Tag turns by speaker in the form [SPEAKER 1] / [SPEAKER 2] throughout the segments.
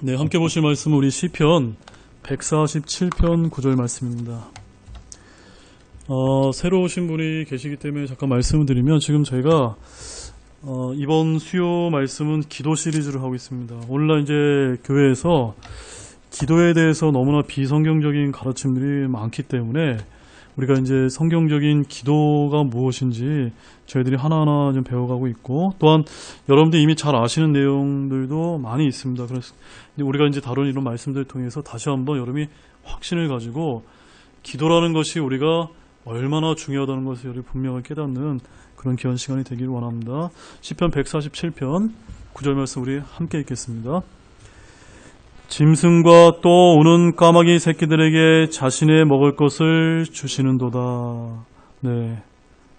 [SPEAKER 1] 네, 함께 보실 말씀은 우리 시편 147편 9절 말씀입니다. 새로 오신 분이 계시기 때문에 잠깐 말씀을 드리면, 지금 저희가 이번 수요 말씀은 기도 시리즈를 하고 있습니다. 오늘날 이제 교회에서 기도에 대해서 너무나 비성경적인 가르침들이 많기 때문에 우리가 이제 성경적인 기도가 무엇인지 저희들이 하나하나 좀 배워가고 있고, 또한 여러분들이 이미 잘 아시는 내용들도 많이 있습니다. 그래서 우리가 이제 다룬 이런 말씀들을 통해서 다시 한번 여러분이 확신을 가지고 기도라는 것이 우리가 얼마나 중요하다는 것을 여러분이 분명하게 깨닫는 그런 귀한 시간이 되기를 원합니다. 시편 147편 9절 말씀 우리 함께 읽겠습니다. 짐승과 또 우는 까마귀 새끼들에게 자신의 먹을 것을 주시는도다. 네,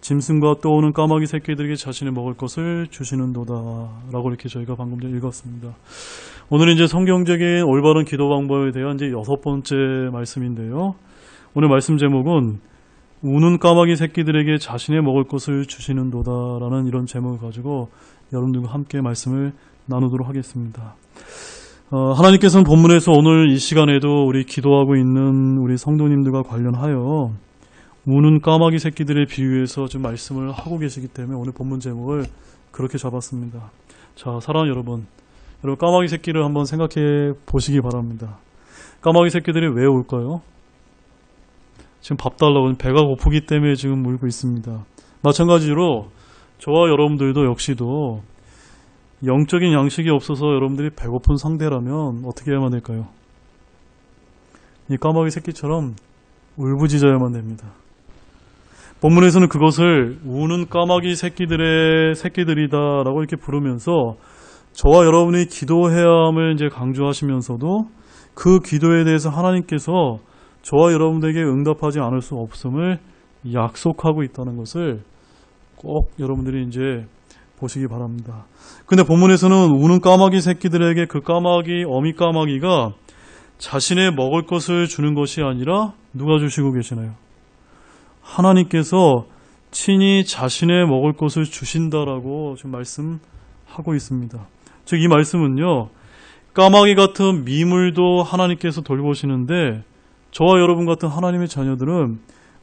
[SPEAKER 1] 짐승과 또 우는 까마귀 새끼들에게 자신의 먹을 것을 주시는도다 라고 이렇게 저희가 방금 전에 읽었습니다. 오늘은 이제 성경적인 올바른 기도 방법에 대한 이제 6번째 말씀인데요. 오늘 말씀 제목은 우는 까마귀 새끼들에게 자신의 먹을 것을 주시는도다 라는 이런 제목을 가지고 여러분들과 함께 말씀을 나누도록 하겠습니다. 하나님께서는 본문에서 오늘 이 시간에도 우리 기도하고 있는 우리 성도님들과 관련하여 우는 까마귀 새끼들의 비유에서 좀 말씀을 하고 계시기 때문에 오늘 본문 제목을 그렇게 잡았습니다. 자, 사랑하는 여러분 까마귀 새끼를 한번 생각해 보시기 바랍니다. 까마귀 새끼들이 왜 올까요? 지금 밥 달라고 배가 고프기 때문에 지금 물고 있습니다. 마찬가지로 저와 여러분들도 역시도 영적인 양식이 없어서 여러분들이 배고픈 상대라면 어떻게 해야만 될까요? 이 까마귀 새끼처럼 울부짖어야만 됩니다. 본문에서는 그것을 우는 까마귀 새끼들이다라고 이렇게 부르면서 저와 여러분이 기도해야 함을 이제 강조하시면서도 그 기도에 대해서 하나님께서 저와 여러분들에게 응답하지 않을 수 없음을 약속하고 있다는 것을 꼭 여러분들이 이제 보시기 바랍니다. 근데 본문에서는 우는 까마귀 새끼들에게 그 까마귀, 어미 까마귀가 자신의 먹을 것을 주는 것이 아니라 누가 주시고 계시나요? 하나님께서 친히 자신의 먹을 것을 주신다라고 지금 말씀하고 있습니다. 즉 이 말씀은요, 까마귀 같은 미물도 하나님께서 돌보시는데 저와 여러분 같은 하나님의 자녀들은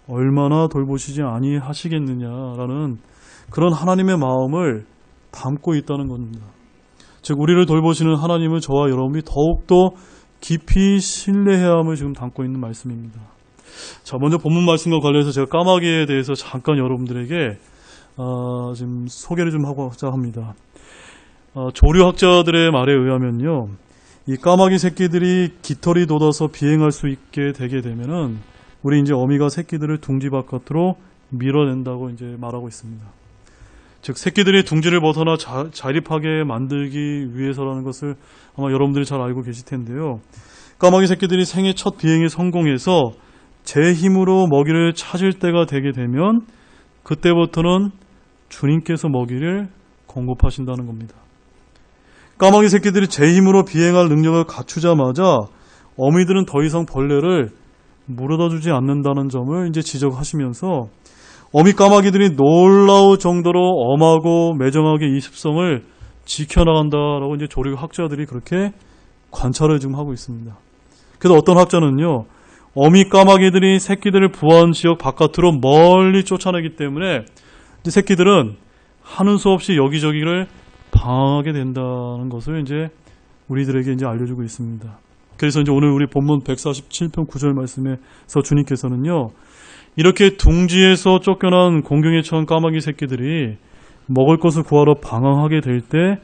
[SPEAKER 1] 얼마나 돌보시지 아니하시겠느냐라는 그런 하나님의 마음을 담고 있다는 겁니다. 즉 우리를 돌보시는 하나님은 저와 여러분이 더욱더 깊이 신뢰해야 함을 지금 담고 있는 말씀입니다. 자, 먼저 본문 말씀과 관련해서 제가 까마귀에 대해서 잠깐 여러분들에게 지금 소개를 좀 하고자 합니다. 조류학자들의 말에 의하면요, 이 까마귀 새끼들이 깃털이 돋아서 비행할 수 있게 되게 되면은 우리 이제 어미가 새끼들을 둥지 바깥으로 밀어낸다고 이제 말하고 있습니다. 즉 새끼들이 둥지를 벗어나 자립하게 만들기 위해서라는 것을 아마 여러분들이 잘 알고 계실 텐데요. 까마귀 새끼들이 생애 첫 비행에 성공해서 제 힘으로 먹이를 찾을 때가 되게 되면 그때부터는 주님께서 먹이를 공급하신다는 겁니다. 까마귀 새끼들이 제 힘으로 비행할 능력을 갖추자마자 어미들은 더 이상 벌레를 물어다 주지 않는다는 점을 이제 지적하시면서 어미 까마귀들이 놀라울 정도로 엄하고 매정하게 이 습성을 지켜나간다라고 이제 조류학자들이 그렇게 관찰을 지금 하고 있습니다. 그래서 어떤 학자는요, 어미 까마귀들이 새끼들을 부화한 지역 바깥으로 멀리 쫓아내기 때문에 이제 새끼들은 하는 수 없이 여기저기를 방황하게 된다는 것을 이제 우리들에게 이제 알려주고 있습니다. 그래서 이제 오늘 우리 본문 147편 9절 말씀에서 주님께서는요, 이렇게 둥지에서 쫓겨난 공경에 처한 까마귀 새끼들이 먹을 것을 구하러 방황하게 될 때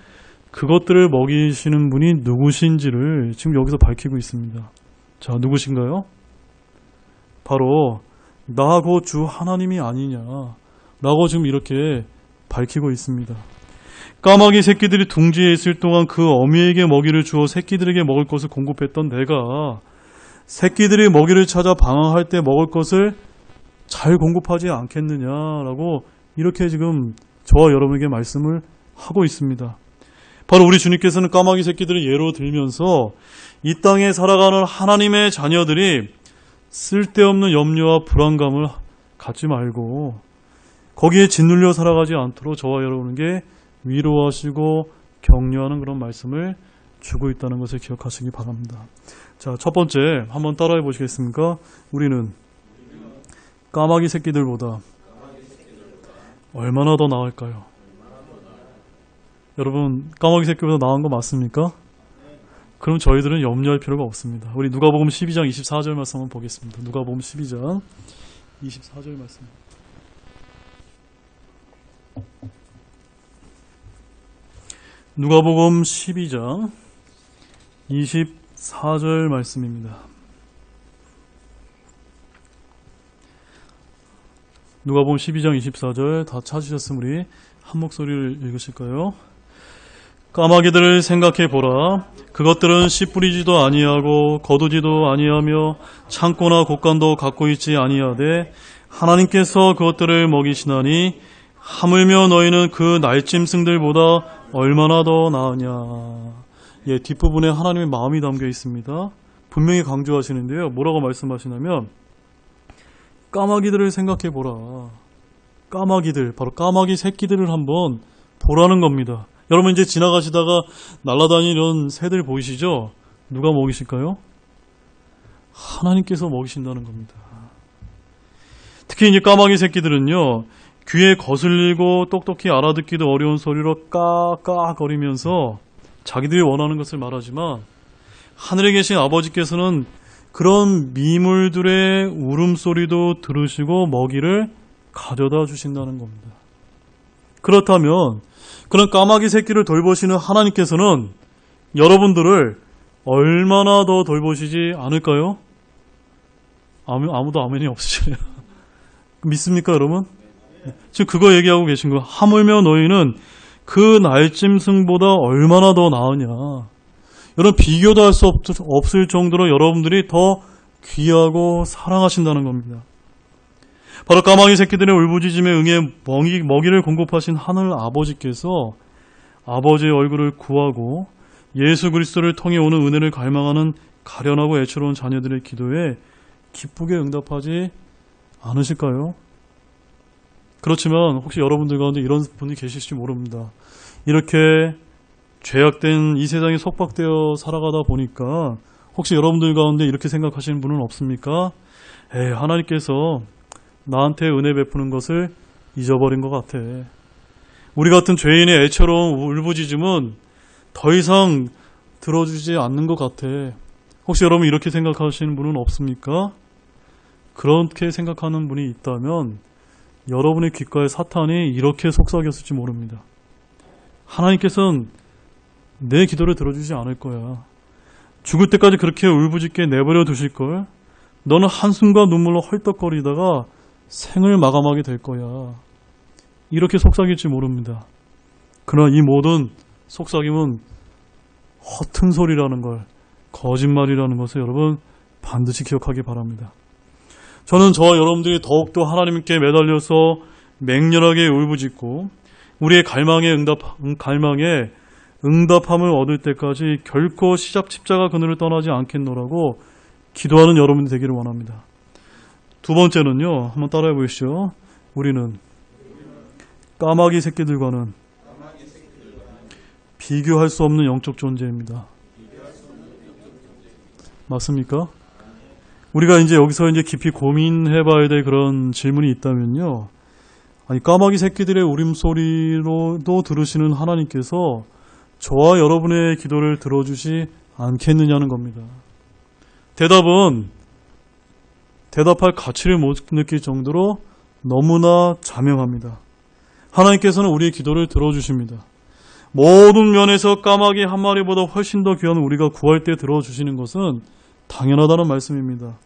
[SPEAKER 1] 그것들을 먹이시는 분이 누구신지를 지금 여기서 밝히고 있습니다. 자, 누구신가요? 바로 나하고 주 하나님이 아니냐라고 지금 이렇게 밝히고 있습니다. 까마귀 새끼들이 둥지에 있을 동안 그 어미에게 먹이를 주어 새끼들에게 먹을 것을 공급했던 내가 새끼들이 먹이를 찾아 방황할 때 먹을 것을 잘 공급하지 않겠느냐라고 이렇게 지금 저와 여러분에게 말씀을 하고 있습니다. 바로 우리 주님께서는 까마귀 새끼들을 예로 들면서 이 땅에 살아가는 하나님의 자녀들이 쓸데없는 염려와 불안감을 갖지 말고 거기에 짓눌려 살아가지 않도록 저와 여러분에게 위로하시고 격려하는 그런 말씀을 주고 있다는 것을 기억하시기 바랍니다. 자, 첫 번째 한번 따라해 보시겠습니까? 우리는 까마귀 새끼들보다 얼마나 더 나을까요? 여러분, 까마귀 새끼보다 나은 거 맞습니까? 그럼 저희들은 염려할 필요가 없습니다. 우리 누가복음 12장 24절 말씀 한번 보겠습니다. 누가복음 12장 24절 말씀. 누가복음 12장 24절 말씀입니다. 누가복음 12장 24절 다 찾으셨으면 우리 한 목소리를 읽으실까요? 까마귀들을 생각해 보라. 그것들은 씨 뿌리지도 아니하고 거두지도 아니하며 창고나 곳간도 갖고 있지 아니하되 하나님께서 그것들을 먹이시나니 하물며 너희는 그 날짐승들보다 얼마나 더 나으냐. 예, 뒷부분에 하나님의 마음이 담겨 있습니다. 분명히 강조하시는데요. 뭐라고 말씀하시냐면 까마귀들을 생각해 보라. 까마귀들, 바로 까마귀 새끼들을 한번 보라는 겁니다. 여러분 이제 지나가시다가 날아다니는 이런 새들 보이시죠? 누가 먹이실까요? 하나님께서 먹이신다는 겁니다. 특히 이제 까마귀 새끼들은요, 귀에 거슬리고 똑똑히 알아듣기도 어려운 소리로 까까거리면서 자기들이 원하는 것을 말하지만 하늘에 계신 아버지께서는 그런 미물들의 울음소리도 들으시고 먹이를 가져다 주신다는 겁니다. 그렇다면 그런 까마귀 새끼를 돌보시는 하나님께서는 여러분들을 얼마나 더 돌보시지 않을까요? 아무도 아멘이 없으시네요. 믿습니까, 여러분? 지금 그거 얘기하고 계신 거예요. 하물며 너희는 그 날짐승보다 얼마나 더 나으냐. 여러분, 비교도 할 수 없을 정도로 여러분들이 더 귀하고 사랑하신다는 겁니다. 바로 까마귀 새끼들의 울부짖음에 응해 먹이를 공급하신 하늘 아버지께서 아버지의 얼굴을 구하고 예수 그리스도를 통해 오는 은혜를 갈망하는 가련하고 애처로운 자녀들의 기도에 기쁘게 응답하지 않으실까요? 그렇지만 혹시 여러분들 가운데 이런 분이 계실지 모릅니다. 이렇게 죄악된 이 세상에 속박되어 살아가다 보니까 혹시 여러분들 가운데 이렇게 생각하시는 분은 없습니까? 하나님께서 나한테 은혜 베푸는 것을 잊어버린 것 같아. 우리 같은 죄인의 애처로운 울부짖음은 더 이상 들어주지 않는 것 같아. 혹시 여러분 이렇게 생각하시는 분은 없습니까? 그렇게 생각하는 분이 있다면 여러분의 귓가에 사탄이 이렇게 속삭였을지 모릅니다. 하나님께서는 내 기도를 들어주지 않을 거야. 죽을 때까지 그렇게 울부짖게 내버려 두실 걸. 너는 한숨과 눈물로 헐떡거리다가 생을 마감하게 될 거야. 이렇게 속삭일지 모릅니다. 그러나 이 모든 속삭임은 허튼 소리라는 걸, 거짓말이라는 것을 여러분 반드시 기억하기 바랍니다. 저는 저와 여러분들이 더욱더 하나님께 매달려서 맹렬하게 울부짖고 우리의 갈망에 응답함을 얻을 때까지 결코 십자가 그늘을 떠나지 않겠노라고 기도하는 여러분이 되기를 원합니다. 두 번째는요, 한번 따라해 보시죠. 우리는 까마귀 새끼들과는 비교할 수 없는 영적 존재입니다. 맞습니까? 우리가 이제 여기서 이제 깊이 고민해 봐야 될 그런 질문이 있다면요. 아니, 까마귀 새끼들의 울음소리로도 들으시는 하나님께서 저와 여러분의 기도를 들어주지 않겠느냐는 겁니다. 대답할 가치를 못 느낄 정도로 너무나 자명합니다. 하나님께서는 우리의 기도를 들어주십니다. 모든 면에서 까마귀 한 마리보다 훨씬 더 귀한 우리가 구할 때 들어주시는 것은 당연하다는 말씀입니다.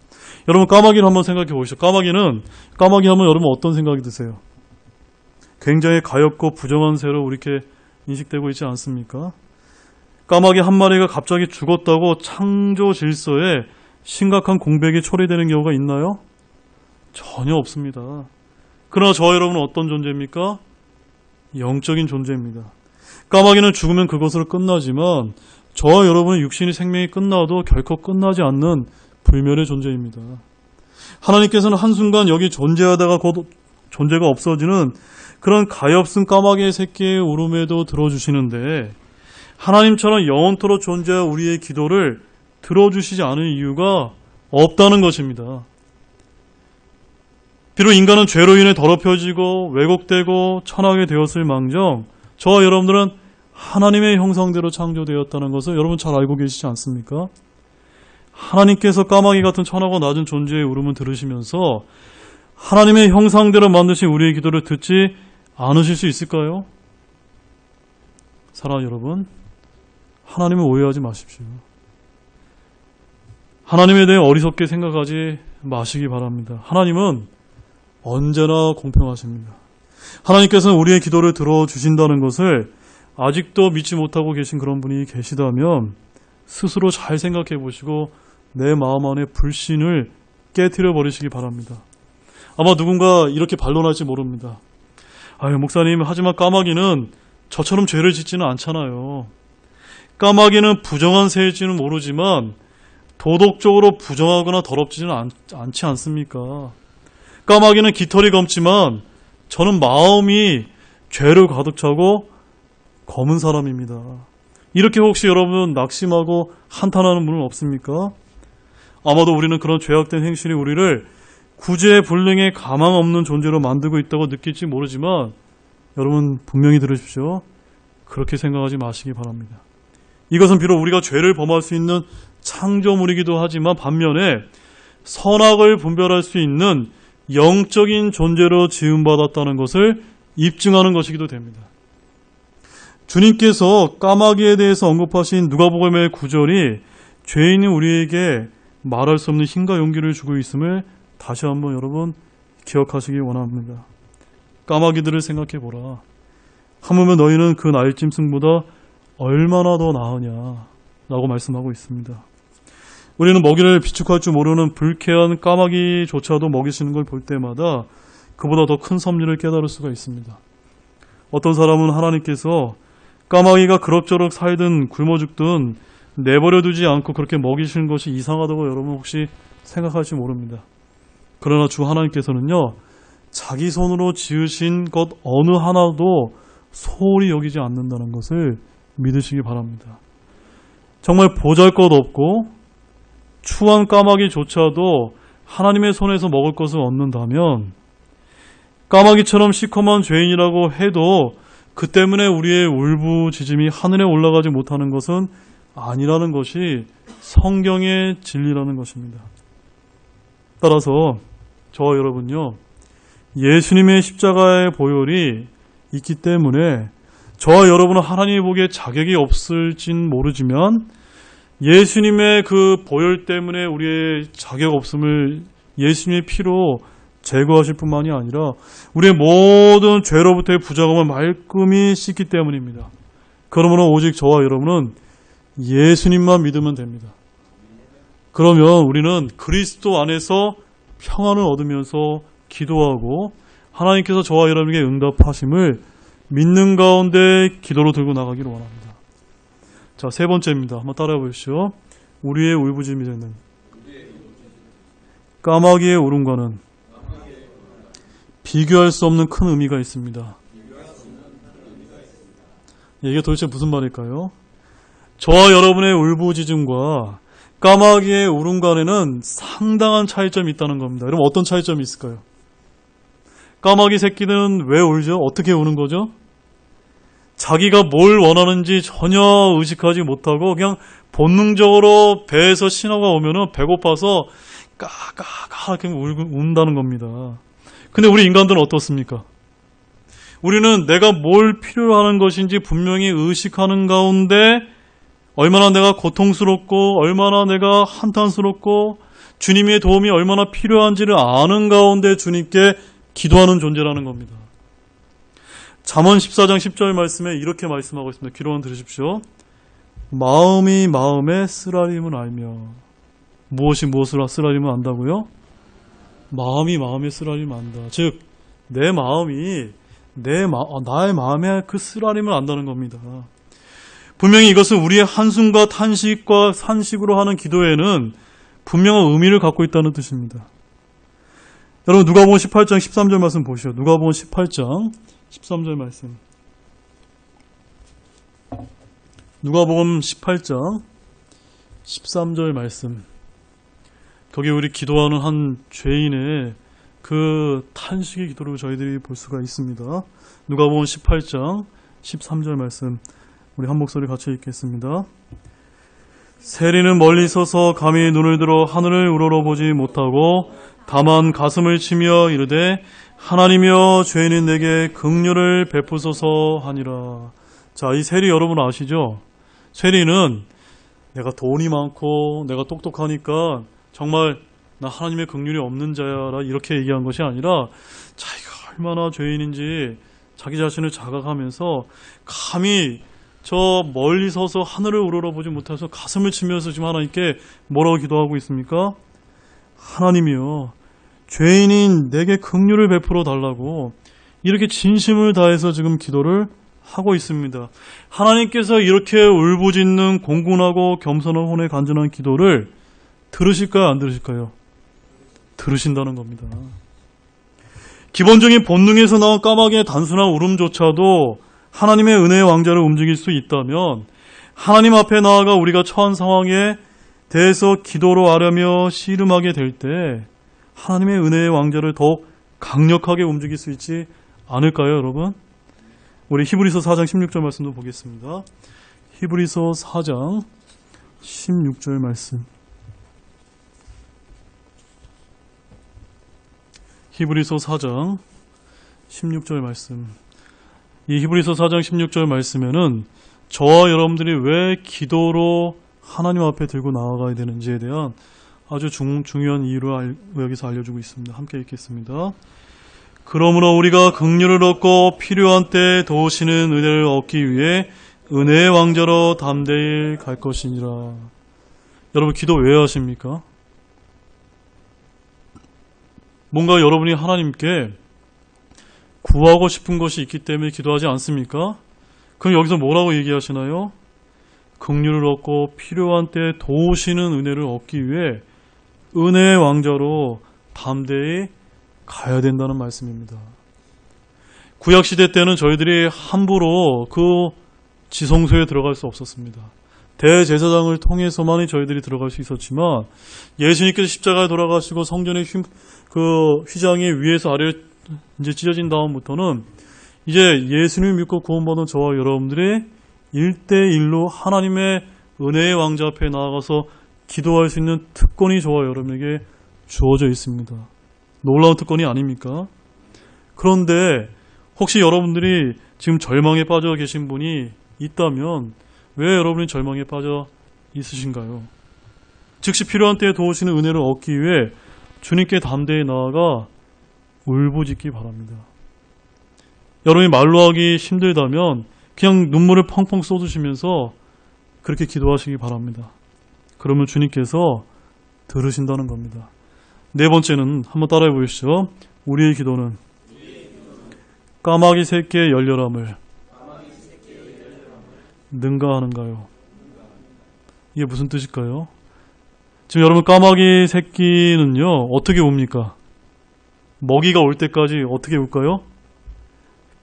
[SPEAKER 1] 여러분, 까마귀를 한번 생각해 보시죠. 까마귀 하면 여러분 어떤 생각이 드세요? 굉장히 가엽고 부정한 새로 이렇게 인식되고 있지 않습니까? 까마귀 한 마리가 갑자기 죽었다고 창조 질서에 심각한 공백이 초래되는 경우가 있나요? 전혀 없습니다. 그러나 저와 여러분은 어떤 존재입니까? 영적인 존재입니다. 까마귀는 죽으면 그것으로 끝나지만 저와 여러분의 육신의 생명이 끝나도 결코 끝나지 않는 불멸의 존재입니다. 하나님께서는 한순간 여기 존재하다가 곧 존재가 없어지는 그런 가엾은 까마귀의 새끼의 울음에도 들어주시는데 하나님처럼 영원토록 존재할 우리의 기도를 들어주시지 않은 이유가 없다는 것입니다. 비록 인간은 죄로 인해 더럽혀지고 왜곡되고 천하게 되었을 망정, 저와 여러분들은 하나님의 형상대로 창조되었다는 것을 여러분 잘 알고 계시지 않습니까? 하나님께서 까마귀 같은 천하고 낮은 존재의 울음을 들으시면서 하나님의 형상대로 만드신 우리의 기도를 듣지 않으실 수 있을까요? 사랑하는 여러분, 하나님을 오해하지 마십시오. 하나님에 대해 어리석게 생각하지 마시기 바랍니다. 하나님은 언제나 공평하십니다. 하나님께서는 우리의 기도를 들어주신다는 것을 아직도 믿지 못하고 계신 그런 분이 계시다면 스스로 잘 생각해 보시고 내 마음 안에 불신을 깨트려 버리시기 바랍니다. 아마 누군가 이렇게 반론할지 모릅니다. 아유, 목사님, 하지만 까마귀는 저처럼 죄를 짓지는 않잖아요. 까마귀는 부정한 새일지는 모르지만 도덕적으로 부정하거나 더럽지는 않지 않습니까? 까마귀는 깃털이 검지만 저는 마음이 죄를 가득 차고 검은 사람입니다. 이렇게 혹시 여러분 낙심하고 한탄하는 분은 없습니까? 아마도 우리는 그런 죄악된 행실이 우리를 구제불능의 가망 없는 존재로 만들고 있다고 느낄지 모르지만 여러분 분명히 들으십시오. 그렇게 생각하지 마시기 바랍니다. 이것은 비록 우리가 죄를 범할 수 있는 창조물이기도 하지만 반면에 선악을 분별할 수 있는 영적인 존재로 지음받았다는 것을 입증하는 것이기도 됩니다. 주님께서 까마귀에 대해서 언급하신 누가복음의 9절이 죄인인 우리에게 말할 수 없는 힘과 용기를 주고 있음을 다시 한번 여러분 기억하시기 원합니다. 까마귀들을 생각해 보라. 하물며 너희는 그 날짐승보다 얼마나 더 나으냐 라고 말씀하고 있습니다. 우리는 먹이를 비축할 줄 모르는 불쾌한 까마귀조차도 먹이시는 걸 볼 때마다 그보다 더 큰 섭리를 깨달을 수가 있습니다. 어떤 사람은 하나님께서 까마귀가 그럭저럭 살든 굶어 죽든 내버려 두지 않고 그렇게 먹이시는 것이 이상하다고 여러분 혹시 생각할지 모릅니다. 그러나 주 하나님께서는요, 자기 손으로 지으신 것 어느 하나도 소홀히 여기지 않는다는 것을 믿으시기 바랍니다. 정말 보잘것없고 추한 까마귀조차도 하나님의 손에서 먹을 것을 얻는다면 까마귀처럼 시커먼 죄인이라고 해도 그 때문에 우리의 울부짖음이 하늘에 올라가지 못하는 것은 아니라는 것이 성경의 진리라는 것입니다. 따라서 저와 여러분요, 예수님의 십자가의 보혈이 있기 때문에 저와 여러분은 하나님이 보기에 자격이 없을진 모르지만 예수님의 그 보혈 때문에 우리의 자격 없음을 예수님의 피로 제거하실 뿐만이 아니라 우리의 모든 죄로부터의 부정함을 말끔히 씻기 때문입니다. 그러므로 오직 저와 여러분은 예수님만 믿으면 됩니다. 그러면 우리는 그리스도 안에서 평안을 얻으면서 기도하고 하나님께서 저와 여러분에게 응답하심을 믿는 가운데 기도로 들고 나가기를 원합니다. 자, 세 번째입니다. 한번 따라해 보십시오. 우리의 울부짖음이 되는 까마귀의 울음과는 비교할 수 없는 큰 의미가 있습니다. 이게 도대체 무슨 말일까요? 저와 여러분의 울부짖음과 까마귀의 울음간에는 상당한 차이점이 있다는 겁니다. 여러분 어떤 차이점이 있을까요? 까마귀 새끼들은 왜 울죠? 어떻게 우는 거죠? 자기가 뭘 원하는지 전혀 의식하지 못하고 그냥 본능적으로 배에서 신호가 오면은 배고파서 까까까 이렇게 운다는 겁니다. 근데 우리 인간들은 어떻습니까? 우리는 내가 뭘 필요로 하는 것인지 분명히 의식하는 가운데 얼마나 내가 고통스럽고 얼마나 내가 한탄스럽고 주님의 도움이 얼마나 필요한지를 아는 가운데 주님께 기도하는 존재라는 겁니다. 잠언 14장 10절 말씀에 이렇게 말씀하고 있습니다. 귀로 한번 들으십시오. 마음이 마음의 쓰라림을 알며. 무엇이 무엇을 쓰라림을 안다고요? 마음이 마음의 쓰라림을 안다. 즉 내 마음이 나의 마음의 그 쓰라림을 안다는 겁니다. 분명히 이것은 우리의 한숨과 탄식과 산식으로 하는 기도에는 분명한 의미를 갖고 있다는 뜻입니다. 여러분 누가복음 18장 13절 말씀 보시죠. 누가복음 18장 13절 말씀. 누가복음 18장 13절 말씀. 거기 우리 기도하는 한 죄인의 그 탄식의 기도를 저희들이 볼 수가 있습니다. 누가복음 18장 13절 말씀, 우리 한 목소리 같이 읽겠습니다. 세리는 멀리 서서 감히 눈을 들어 하늘을 우러러보지 못하고 다만 가슴을 치며 이르되 하나님이여 죄인인 내게 긍휼을 베푸소서 하니라. 자, 이 세리 여러분 아시죠? 세리는 내가 돈이 많고 내가 똑똑하니까 정말 나 하나님의 긍휼이 없는 자야라 이렇게 얘기한 것이 아니라 자기가 얼마나 죄인인지 자기 자신을 자각하면서 감히 저 멀리 서서 하늘을 우러러보지 못해서 가슴을 치면서 지금 하나님께 뭐라고 기도하고 있습니까? 하나님이여 죄인인 내게 긍휼을 베풀어 달라고 이렇게 진심을 다해서 지금 기도를 하고 있습니다. 하나님께서 이렇게 울부짖는 공군하고 겸손한 혼의 간절한 기도를 들으실까요? 안 들으실까요? 들으신다는 겁니다. 기본적인 본능에서 나온 까마귀의 단순한 울음조차도 하나님의 은혜의 왕자를 움직일 수 있다면 하나님 앞에 나아가 우리가 처한 상황에 대해서 기도로 아뢰며 씨름하게 될 때 하나님의 은혜의 왕자를 더욱 강력하게 움직일 수 있지 않을까요, 여러분? 우리 히브리서 4장 16절 말씀도 보겠습니다. 히브리서 4장 16절 말씀. 히브리서 4장 16절 말씀. 이 히브리서 4장 16절 말씀에는 저와 여러분들이 왜 기도로 하나님 앞에 들고 나아가야 되는지에 대한 아주 중요한 이유를 여기서 알려주고 있습니다. 함께 읽겠습니다. 그러므로 우리가 긍휼을 얻고 필요한 때에 도우시는 은혜를 얻기 위해 은혜의 왕자로 담대히 갈 것이니라. 여러분 기도 왜 하십니까? 뭔가 여러분이 하나님께 구하고 싶은 것이 있기 때문에 기도하지 않습니까? 그럼 여기서 뭐라고 얘기하시나요? 긍휼을 얻고 필요한 때에 도우시는 은혜를 얻기 위해 은혜의 왕자로 담대히 가야 된다는 말씀입니다. 구약시대 때는 저희들이 함부로 그 지성소에 들어갈 수 없었습니다. 대제사장을 통해서만이 저희들이 들어갈 수 있었지만 예수님께서 십자가에 돌아가시고 성전의 휘장이 위에서 아래로 이제 찢어진 다음부터는 이제 예수님을 믿고 구원받은 저와 여러분들이 1대1로 하나님의 은혜의 왕자 앞에 나아가서 기도할 수 있는 특권이 저와 여러분에게 주어져 있습니다. 놀라운 특권이 아닙니까? 그런데 혹시 여러분들이 지금 절망에 빠져 계신 분이 있다면 왜 여러분이 절망에 빠져 있으신가요? 즉시 필요한 때에 도우시는 은혜를 얻기 위해 주님께 담대히 나아가 울부짖기 바랍니다. 여러분이 말로 하기 힘들다면 그냥 눈물을 펑펑 쏟으시면서 그렇게 기도하시기 바랍니다. 그러면 주님께서 들으신다는 겁니다. 네 번째는 한번 따라해 보시죠. 우리의 기도는 까마귀 새끼의 열렬함을 능가하는가요? 이게 무슨 뜻일까요? 지금 여러분 까마귀 새끼는요 어떻게 웁니까? 먹이가 올 때까지 어떻게 울까요?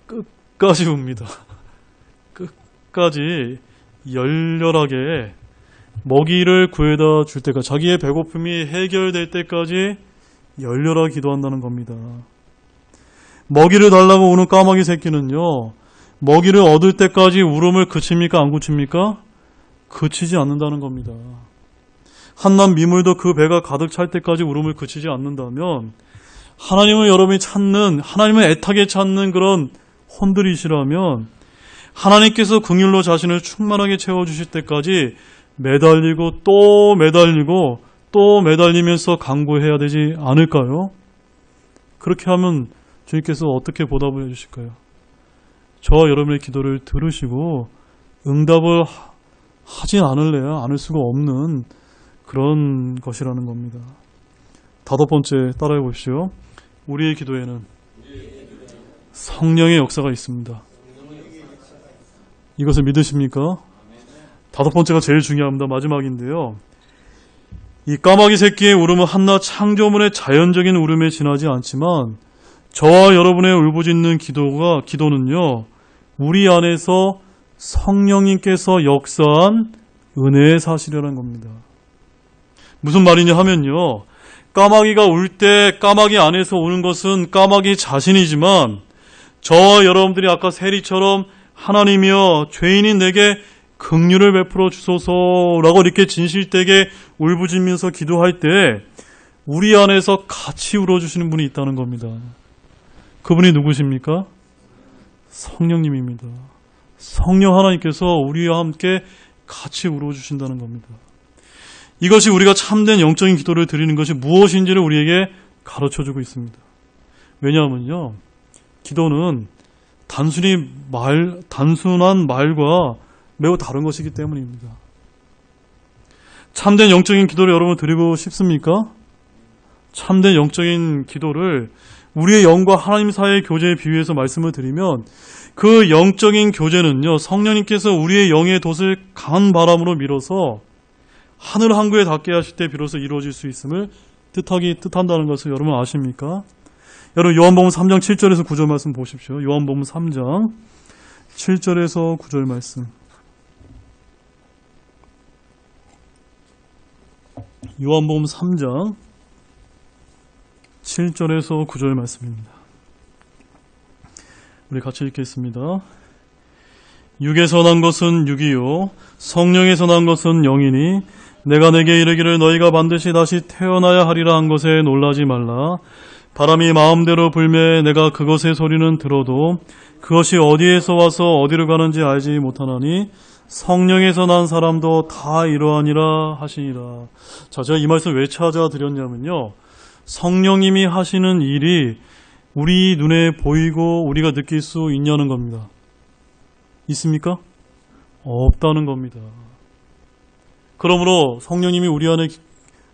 [SPEAKER 1] 끝까지 웁니다. 끝까지 열렬하게 먹이를 구해다 줄 때까지, 자기의 배고픔이 해결될 때까지 열렬하게 기도한다는 겁니다. 먹이를 달라고 우는 까마귀 새끼는요 먹이를 얻을 때까지 울음을 그칩니까? 안 그칩니까? 그치지 않는다는 겁니다. 한낱 미물도 그 배가 가득 찰 때까지 울음을 그치지 않는다면 하나님을 여러분이 찾는, 하나님을 애타게 찾는 그런 혼들이시라면 하나님께서 긍휼로 자신을 충만하게 채워주실 때까지 매달리고 또 매달리고 또 매달리면서 간구해야 되지 않을까요? 그렇게 하면 주님께서 어떻게 보답을 해주실까요? 저와 여러분의 기도를 들으시고 응답을 하진 않을 수가 없는 그런 것이라는 겁니다. 5번째 따라해 보십시오. 우리의 기도에는 성령의 역사가 있습니다. 이것을 믿으십니까? 5번째가 제일 중요합니다. 마지막인데요. 이 까마귀 새끼의 울음은 한낱 창조물의 자연적인 울음에 지나지 않지만 저와 여러분의 울부짖는 기도는요 우리 안에서 성령님께서 역사한 은혜의 사실이라는 겁니다. 무슨 말이냐 하면요. 까마귀가 울 때 까마귀 안에서 우는 것은 까마귀 자신이지만 저와 여러분들이 아까 세리처럼 하나님이여 죄인인 내게 긍휼을 베풀어 주소서라고 이렇게 진실되게 울부짖으면서 기도할 때 우리 안에서 같이 울어주시는 분이 있다는 겁니다. 그분이 누구십니까? 성령님입니다. 성령 하나님께서 우리와 함께 같이 울어주신다는 겁니다. 이것이 우리가 참된 영적인 기도를 드리는 것이 무엇인지를 우리에게 가르쳐주고 있습니다. 왜냐하면요, 기도는 단순한 말과 매우 다른 것이기 때문입니다. 참된 영적인 기도를 여러분 드리고 싶습니까? 참된 영적인 기도를 우리의 영과 하나님 사이의 교제에 비유해서 말씀을 드리면 그 영적인 교제는요, 성령님께서 우리의 영의 돛을 강한 바람으로 밀어서 하늘 항구에 닿게 하실 때 비로소 이루어질 수 있음을 뜻한다는 것을 여러분 아십니까? 여러분 요한복음 3장 7절에서 9절 말씀 보십시오. 요한복음 3장 7절에서 9절 말씀. 요한복음 3장 7절에서 9절 말씀입니다. 우리 같이 읽겠습니다. 육에서 난 것은 육이요 성령에서 난 것은 영이니 내가 내게 이르기를 너희가 반드시 다시 태어나야 하리라 한 것에 놀라지 말라. 바람이 마음대로 불매 내가 그것의 소리는 들어도 그것이 어디에서 와서 어디로 가는지 알지 못하나니 성령에서 난 사람도 다 이러하니라 하시니라. 자, 제가 이 말씀 왜 찾아드렸냐면요, 성령님이 하시는 일이 우리 눈에 보이고 우리가 느낄 수 있냐는 겁니다. 있습니까? 없다는 겁니다. 그러므로 성령님이 우리 안에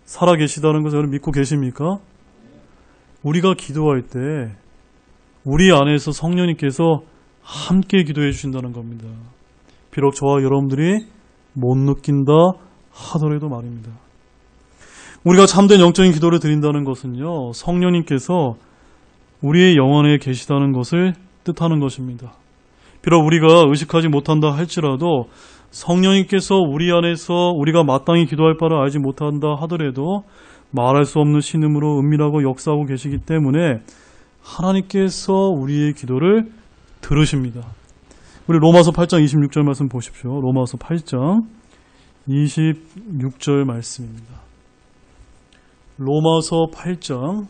[SPEAKER 1] 살아 계시다는 것을 여러분 믿고 계십니까? 우리가 기도할 때 우리 안에서 성령님께서 함께 기도해 주신다는 겁니다. 비록 저와 여러분들이 못 느낀다 하더라도 말입니다. 우리가 참된 영적인 기도를 드린다는 것은요, 성령님께서 우리의 영혼에 계시다는 것을 뜻하는 것입니다. 비록 우리가 의식하지 못한다 할지라도 성령님께서 우리 안에서 우리가 마땅히 기도할 바를 알지 못한다 하더라도 말할 수 없는 신음으로 은밀하고 역사하고 계시기 때문에 하나님께서 우리의 기도를 들으십니다. 우리 로마서 8장 26절 말씀 보십시오. 로마서 8장 26절 말씀입니다. 로마서 8장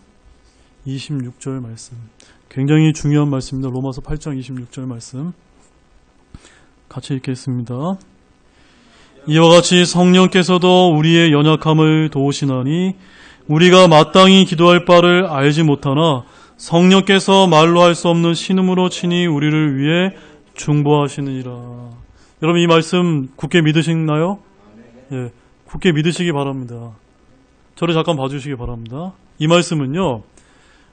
[SPEAKER 1] 26절 말씀. 굉장히 중요한 말씀입니다. 로마서 8장 26절 말씀. 같이 읽겠습니다. 이와 같이 성령께서도 우리의 연약함을 도우시나니 우리가 마땅히 기도할 바를 알지 못하나 성령께서 말로 할 수 없는 신음으로 친히 우리를 위해 중보하시느니라. 여러분 이 말씀 굳게 믿으시나요? 예, 굳게 믿으시기 바랍니다. 저를 잠깐 봐주시기 바랍니다. 이 말씀은요,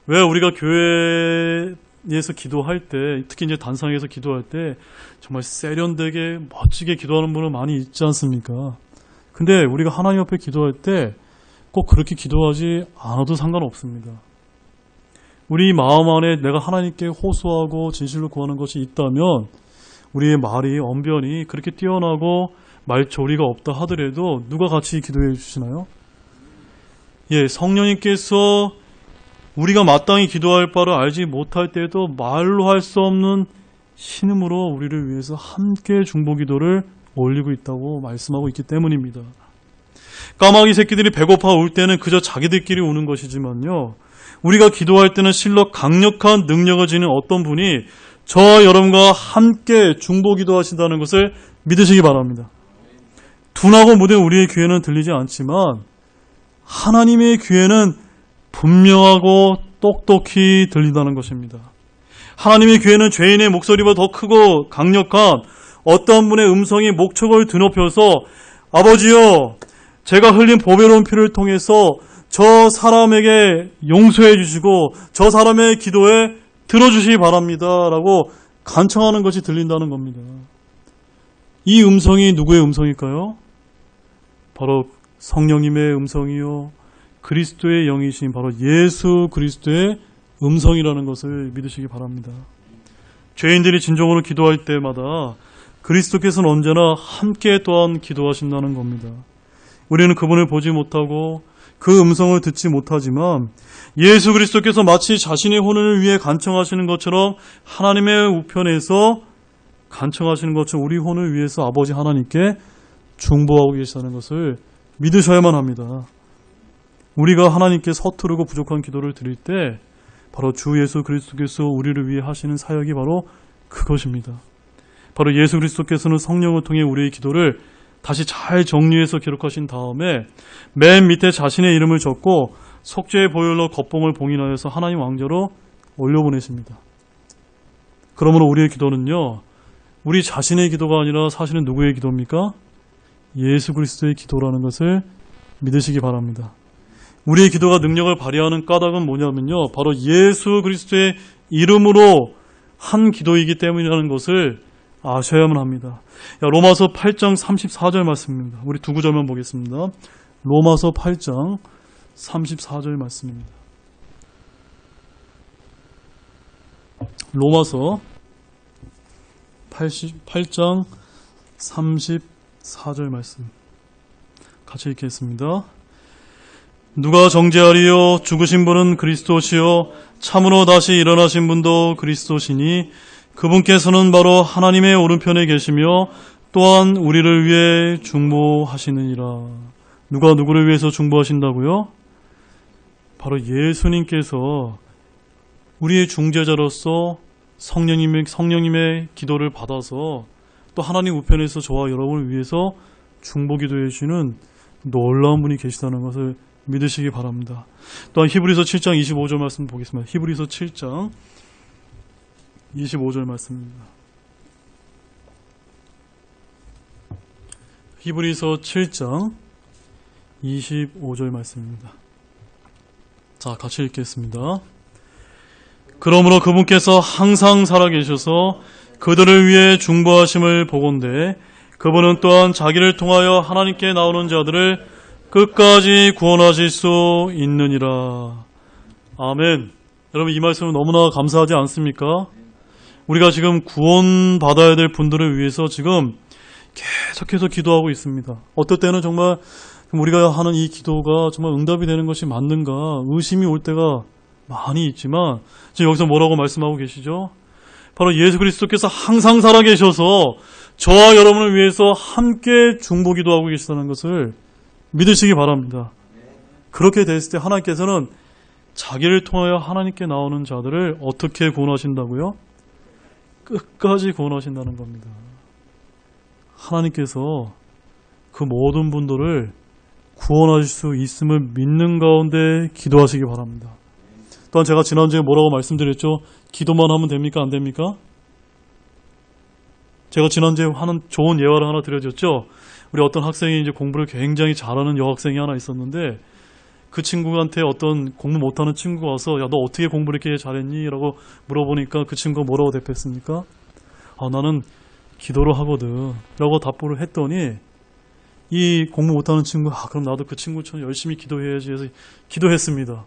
[SPEAKER 1] 왜 우리가 교회에서 기도할 때, 특히 이제 단상에서 기도할 때 정말 세련되게 멋지게 기도하는 분은 많이 있지 않습니까? 근데 우리가 하나님 앞에 기도할 때 꼭 그렇게 기도하지 않아도 상관없습니다. 우리 마음 안에 내가 하나님께 호소하고 진실로 구하는 것이 있다면 우리의 말이, 언변이 그렇게 뛰어나고 말조리가 없다 하더라도 누가 같이 기도해 주시나요? 예, 성령님께서 우리가 마땅히 기도할 바를 알지 못할 때에도 말로 할 수 없는 신음으로 우리를 위해서 함께 중보기도를 올리고 있다고 말씀하고 있기 때문입니다. 까마귀 새끼들이 배고파 울 때는 그저 자기들끼리 우는 것이지만요, 우리가 기도할 때는 실로 강력한 능력을 지닌 어떤 분이 저와 여러분과 함께 중보기도 하신다는 것을 믿으시기 바랍니다. 둔하고 무딘 우리의 귀에는 들리지 않지만 하나님의 귀에는 분명하고 똑똑히 들린다는 것입니다. 하나님의 귀에는 죄인의 목소리보다 더 크고 강력한 어떤 분의 음성이 목촉을 드높여서 아버지여, 제가 흘린 보배로운 피를 통해서 저 사람에게 용서해 주시고 저 사람의 기도에 들어주시기 바랍니다 라고 간청하는 것이 들린다는 겁니다. 이 음성이 누구의 음성일까요? 바로 성령님의 음성이요, 그리스도의 영이신 바로 예수 그리스도의 음성이라는 것을 믿으시기 바랍니다. 죄인들이 진정으로 기도할 때마다 그리스도께서는 언제나 함께 또한 기도하신다는 겁니다. 우리는 그분을 보지 못하고 그 음성을 듣지 못하지만 예수 그리스도께서 마치 자신의 혼을 위해 간청하시는 것처럼 하나님의 우편에서 간청하시는 것처럼 우리 혼을 위해서 아버지 하나님께 중보하고 계시다는 것을 믿으셔야만 합니다. 우리가 하나님께 서투르고 부족한 기도를 드릴 때 바로 주 예수 그리스도께서 우리를 위해 하시는 사역이 바로 그것입니다. 바로 예수 그리스도께서는 성령을 통해 우리의 기도를 다시 잘 정리해서 기록하신 다음에 맨 밑에 자신의 이름을 적고 속죄의 보혈로 겉봉을 봉인하여서 하나님 왕좌로 올려보내십니다. 그러므로 우리의 기도는요, 우리 자신의 기도가 아니라 사실은 누구의 기도입니까? 예수 그리스도의 기도라는 것을 믿으시기 바랍니다. 우리의 기도가 능력을 발휘하는 까닭은 뭐냐면요, 바로 예수 그리스도의 이름으로 한 기도이기 때문이라는 것을 아셔야만 합니다. 로마서 8장 34절 말씀입니다. 우리 두 구절만 보겠습니다. 로마서 8장 34절 말씀입니다. 로마서 8장 34절 말씀 같이 읽겠습니다. 누가 정죄하리요? 죽으신 분은 그리스도시요 참으로 다시 일어나신 분도 그리스도시니 그분께서는 바로 하나님의 오른편에 계시며 또한 우리를 위해 중보하시느니라. 누가 누구를 위해서 중보하신다고요? 바로 예수님께서 우리의 중재자로서 성령님의 기도를 받아서 또 하나님 우편에서 저와 여러분을 위해서 중보기도해 주시는 놀라운 분이 계시다는 것을 믿으시기 바랍니다. 또한 히브리서 7장 25절 말씀 보겠습니다. 히브리서 7장 25절 말씀입니다. 히브리서 7장 25절 말씀입니다. 자, 같이 읽겠습니다. 그러므로 그분께서 항상 살아계셔서 그들을 위해 중보하심을 보건대 그분은 또한 자기를 통하여 하나님께 나오는 자들을 끝까지 구원하실 수 있느니라. 아멘. 여러분, 이 말씀은 너무나 감사하지 않습니까? 우리가 지금 구원받아야 될 분들을 위해서 지금 계속해서 기도하고 있습니다. 어떨 때는 정말 우리가 하는 이 기도가 정말 응답이 되는 것이 맞는가 의심이 올 때가 많이 있지만 지금 여기서 뭐라고 말씀하고 계시죠? 바로 예수 그리스도께서 항상 살아계셔서 저와 여러분을 위해서 함께 중보기도하고 계시다는 것을 믿으시기 바랍니다. 그렇게 됐을 때 하나님께서는 자기를 통하여 하나님께 나오는 자들을 어떻게 구원하신다고요? 끝까지 구원하신다는 겁니다. 하나님께서 그 모든 분들을 구원하실 수 있음을 믿는 가운데 기도하시기 바랍니다. 또한 제가 지난주에 뭐라고 말씀드렸죠? 기도만 하면 됩니까? 안 됩니까? 제가 지난주에 하는 좋은 예화를 하나 드려줬죠? 우리 어떤 학생이 이제 공부를 굉장히 잘하는 여학생이 하나 있었는데 그 친구한테 어떤 공부 못하는 친구가 와서 야, 너 어떻게 공부를 이렇게 잘했니? 라고 물어보니까 그 친구가 뭐라고 대답했습니까? 나는 기도를 하거든 라고 답변을 했더니 이 공부 못하는 친구가 그럼 나도 그 친구처럼 열심히 기도해야지 해서 기도했습니다.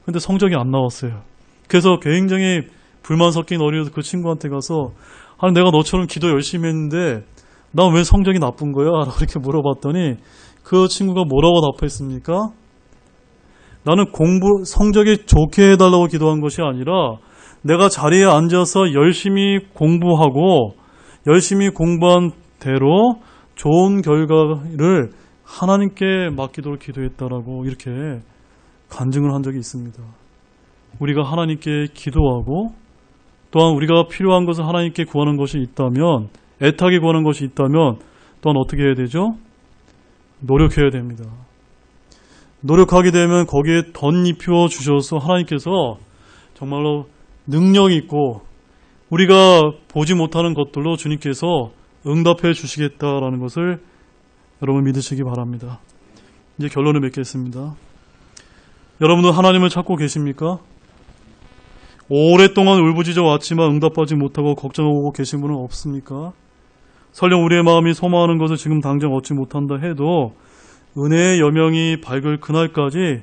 [SPEAKER 1] 근데 성적이 안 나왔어요. 그래서 굉장히 불만 섞인 어린이도 그 친구한테 가서 아니 내가 너처럼 기도 열심히 했는데 나 왜 성적이 나쁜 거야? 라고 이렇게 물어봤더니 그 친구가 뭐라고 답했습니까? 나는 성적이 좋게 해달라고 기도한 것이 아니라 내가 자리에 앉아서 열심히 공부하고 열심히 공부한 대로 좋은 결과를 하나님께 맡기도록 기도했다라고 이렇게 간증을 한 적이 있습니다. 우리가 하나님께 기도하고 또한 우리가 필요한 것을 하나님께 구하는 것이 있다면 애타게 구하는 것이 있다면 또한 어떻게 해야 되죠? 노력해야 됩니다. 노력하게 되면 거기에 덧입혀 주셔서 하나님께서 정말로 능력 있고 우리가 보지 못하는 것들로 주님께서 응답해 주시겠다라는 것을 여러분 믿으시기 바랍니다. 이제 결론을 맺겠습니다. 여러분은 하나님을 찾고 계십니까? 오랫동안 울부짖어 왔지만 응답받지 못하고 걱정하고 계신 분은 없습니까? 설령 우리의 마음이 소망하는 것을 지금 당장 얻지 못한다 해도 은혜의 여명이 밝을 그날까지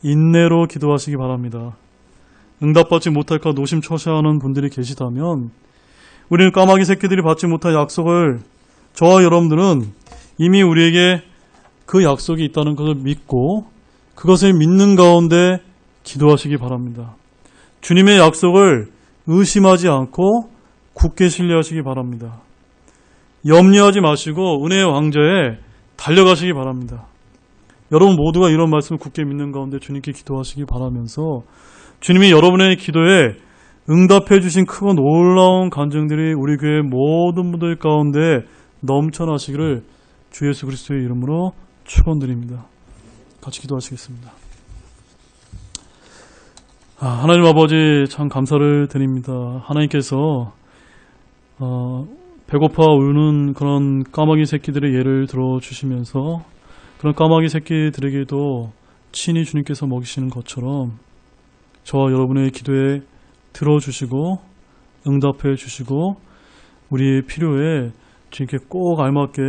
[SPEAKER 1] 인내로 기도하시기 바랍니다. 응답받지 못할까 노심초사하는 분들이 계시다면 우리는 까마귀 새끼들이 받지 못할 약속을 저와 여러분들은 이미 우리에게 그 약속이 있다는 것을 믿고 그것을 믿는 가운데 기도하시기 바랍니다. 주님의 약속을 의심하지 않고 굳게 신뢰하시기 바랍니다. 염려하지 마시고 은혜의 왕좌에 달려가시기 바랍니다. 여러분 모두가 이런 말씀을 굳게 믿는 가운데 주님께 기도하시기 바라면서 주님이 여러분의 기도에 응답해 주신 크고 놀라운 간증들이 우리 교회 모든 분들 가운데 넘쳐나시기를 주 예수 그리스도의 이름으로 축원드립니다. 같이 기도하시겠습니다. 하나님 아버지 참 감사를 드립니다. 하나님께서 배고파 우는 그런 까마귀 새끼들의 예를 들어주시면서 그런 까마귀 새끼들에게도 친히 주님께서 먹이시는 것처럼 저와 여러분의 기도에 들어주시고 응답해 주시고 우리의 필요에 주님께 꼭 알맞게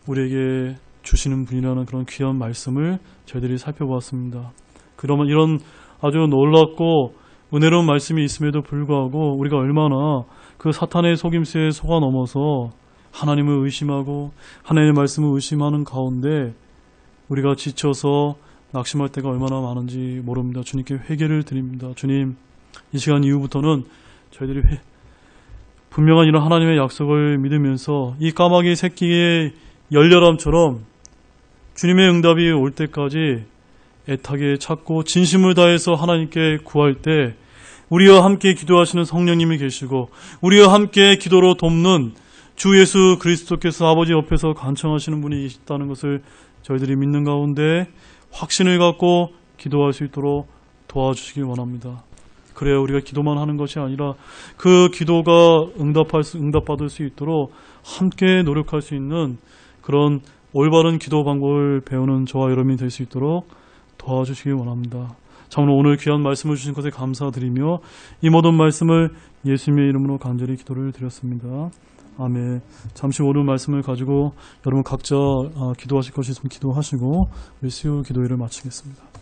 [SPEAKER 1] 우리에게 주시는 분이라는 그런 귀한 말씀을 저희들이 살펴보았습니다. 그러면 이런 아주 놀랍고 은혜로운 말씀이 있음에도 불구하고 우리가 얼마나 그 사탄의 속임수에 속아 넘어서 하나님을 의심하고 하나님의 말씀을 의심하는 가운데 우리가 지쳐서 낙심할 때가 얼마나 많은지 모릅니다. 주님께 회개를 드립니다. 주님, 이 시간 이후부터는 저희들이 분명한 이런 하나님의 약속을 믿으면서 이 까마귀 새끼의 열렬함처럼 주님의 응답이 올 때까지 애타게 찾고 진심을 다해서 하나님께 구할 때 우리와 함께 기도하시는 성령님이 계시고 우리와 함께 기도로 돕는 주 예수 그리스도께서 아버지 옆에서 간청하시는 분이 있다는 것을 저희들이 믿는 가운데 확신을 갖고 기도할 수 있도록 도와주시길 원합니다. 그래야 우리가 기도만 하는 것이 아니라 그 기도가 응답받을 수 있도록 함께 노력할 수 있는 그런 올바른 기도 방법을 배우는 저와 여러분이 될 수 있도록 도와주시길 원합니다. 참으로 오늘 귀한 말씀을 주신 것에 감사드리며 이 모든 말씀을 예수님의 이름으로 간절히 기도를 드렸습니다. 아멘. 잠시 오늘 말씀을 가지고 여러분 각자 기도하실 것이 있으면 기도하시고 우리 수요 기도회를 마치겠습니다.